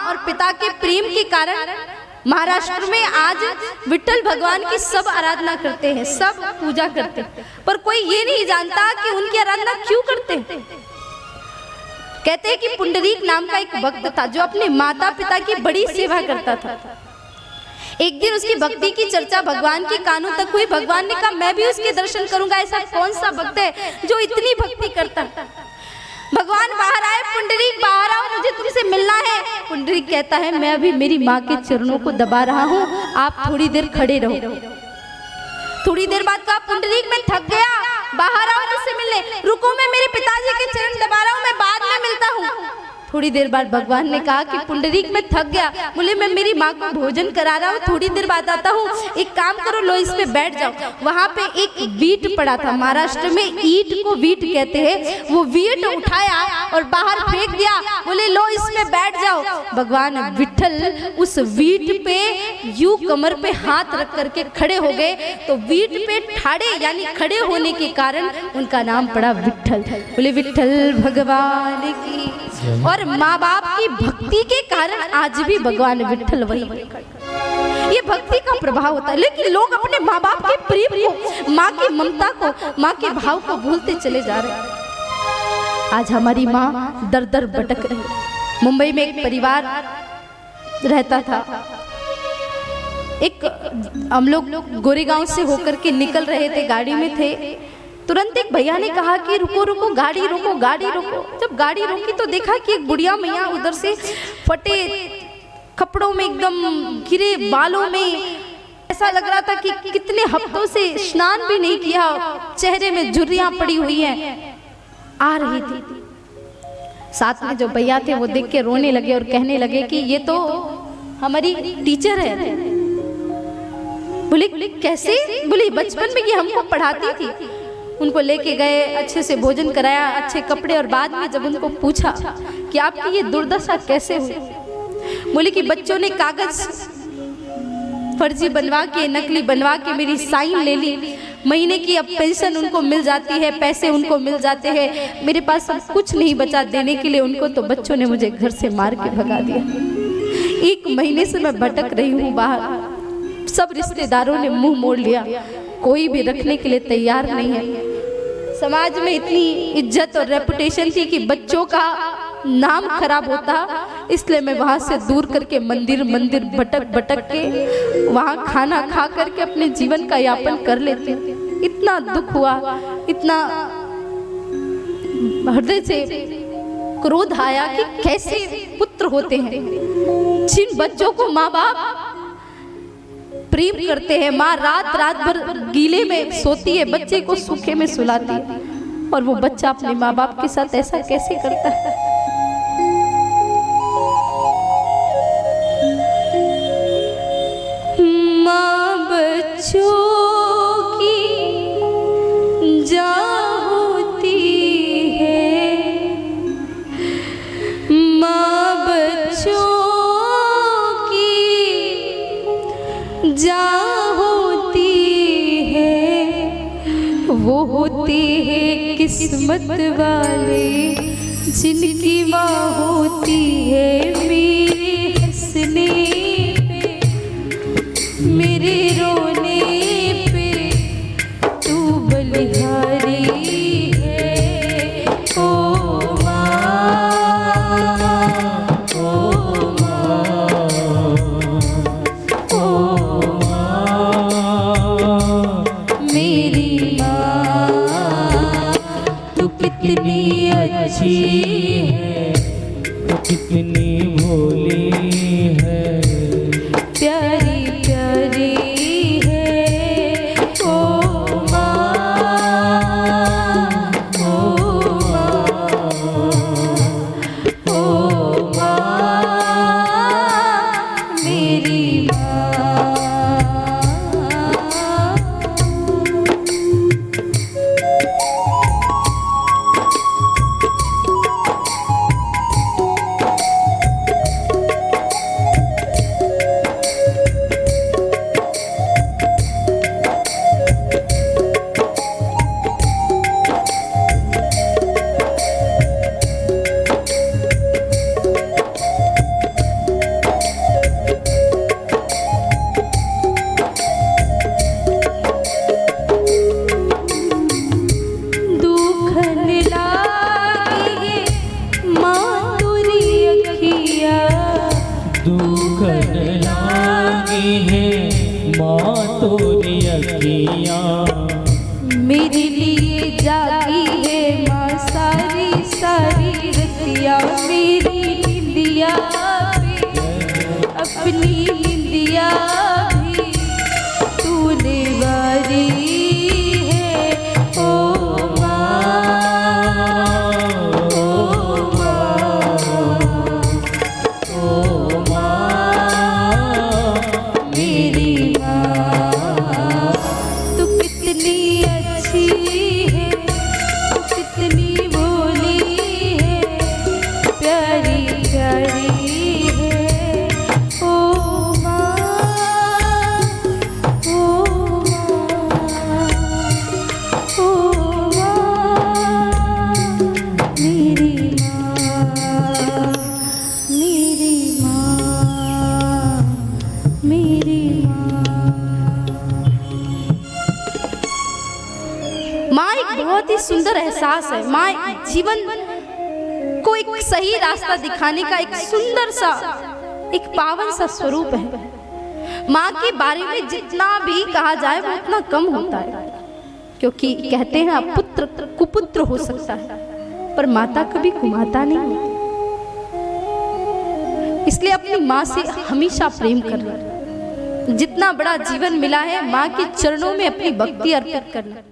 और पिता के प्रेम के कारण महाराष्ट्र में आज विट्ठल भगवान की सब आराधना करते हैं, सब पूजा करते हैं, पर कोई ये नहीं जानता कि उनकी आराधना क्यों करते हैं। कहते हैं कि पुंडरीक नाम का एक भक्त था जो अपने माता पिता की बड़ी सेवा करता था। एक दिन उसकी भक्ति की चर्चा भगवान के कानों तक हुई। भगवान ने कहा मैं भी उसके दर्शन करूंगा। ऐसा कौन सा भक्त है जो इतनी भक्ति करता है। भगवान बाहर आए, पुंडरीक बाहर आओ, मुझे तुमसे मिलना है। पुंडरीक कहता है मैं अभी मेरी माँ के चरणों को दबा रहा हूँ, आप थोड़ी देर खड़े रहो। थोड़ी देर बाद कहा पुंडरीक मैं थक गया, बाहर आओ मुझसे मिलने। रुको, मैं मेरे पिताजी के चरण दबा रहा हूँ, मैं बाद में मिलता हूँ। थोड़ी देर बाद भगवान ने कहा कि पुंडरीक मैं थक गया, बोले मैं मेरी माँ को भोजन करा रहा हूँ, थोड़ी देर बाद आता हूँ। एक काम करो, लो इस पे बैठ जाओ। वहां पे एक वीट पड़ा था, महाराष्ट्र में ईंट को वीट कहते हैं। वो वीट उठाया और बाहर फेंक दिया, बोले लो इस पे बैठ जाओ। भगवान विट्ठल उस वीट पे यूं कमर पे हाथ रख करके खड़े हो गए, तो वीट पे ठाड़े यानी खड़े होने के कारण उनका नाम पड़ा विट्ठल। बोले विट्ठल भगवान की। और माँ बाप की भक्ति के कारण आज भी भगवान विट्ठल वही। ये भक्ति का प्रभाव होता है, लेकिन लोग अपने माँ बाप के प्रेम को, माँ की ममता को, माँ के भाव को भूलते चले जा रहे हैं। आज हमारी माँ दर दर भटक रही है। मुंबई में एक परिवार रहता था। एक हम लोग गोरेगांव से होकर के निकल रहे थे, गाड़ी में थे। तुरंत एक भैया ने कहा कि रुको रुको, गाड़ी रोको, गाड़ी रोको। जब गाड़ी रोकी तो देखा कि एक बुढ़िया मैया उधर से फटे कपड़ों में, एकदम गिरे बालों में, ऐसा लग रहा था कि कितने हफ्तों से स्नान भी नहीं किया, चेहरे में झुर्रियां पड़ी हुई हैं, आ रही थी। साथ में जो भैया थे वो देख के रोने लगे और कहने लगे कि ये तो हमारी टीचर है। बोले कैसे? बोले बचपन में ये हमको पढ़ाती थी। उनको लेके गए, अच्छे से भोजन कराया, अच्छे कपड़े, और बाद में जब उनको पूछा कि आपकी ये दुर्दशा कैसे हुई, बोले कि बच्चों ने कागज फर्जी बनवा के, नकली बनवा के मेरी साइन ले ली। महीने की अब पेंशन उनको मिल जाती है, पैसे उनको मिल जाते हैं, मेरे पास सब कुछ नहीं बचा देने के लिए उनको, तो बच्चों ने मुझे घर से मार के भगा दिया। 1 महीने से मैं भटक रही हूँ बाहर, सब रिश्तेदारों ने मुंह मोड़ लिया, कोई भी रखने के लिए तैयार नहीं है। समाज में इतनी इज्जत और रेपुटेशन थी कि बच्चों का नाम खराब होता, इसलिए मैं वहां से दूर करके मंदिर मंदिर भटक भटक के वहां खाना खा करके अपने जीवन का यापन कर लेती हूँ। इतना दुख हुआ, इतना हृदय से क्रोध आया कि कैसे पुत्र होते हैं जिन बच्चों को माँ बाप प्रेम करते हैं। माँ रात रात भर गीले में सोती है, बच्चे को सूखे में सुलाती है, और वो बच्चा अपने माँ बाप के साथ ऐसा कैसे करता है। माँ बच्चों की जान होती है, माँ बच्चों जा होती है, वो होते हैं किस्मत वाले जिनकी माँ होती है। मेरे हंसने पे, मेरे रोने पे तू बलिहारी है। ओ माँ, ओ माँ, मेरी माँ तू कितनी अच्छी है, तू कितनी भोली है, प्यारी प्यारी है। ओ माँ, ओ माँ, ओ माँ, मेरी माँ। सुंदर एहसास है। माँ जीवन को एक सही रास्ता दिखाने का एक सुंदर सा, एक पावन सा स्वरूप है। माँ के बारे में जितना भी कहा जाए वो उतना कम होता है, क्योंकि कहते हैं पुत्र कुपुत्र हो सकता है पर माता कभी कुमाता नहीं होती। इसलिए अपनी माँ से हमेशा प्रेम करना, जितना बड़ा जीवन मिला है माँ के चरणों में अपनी भक्ति अर्पित करना।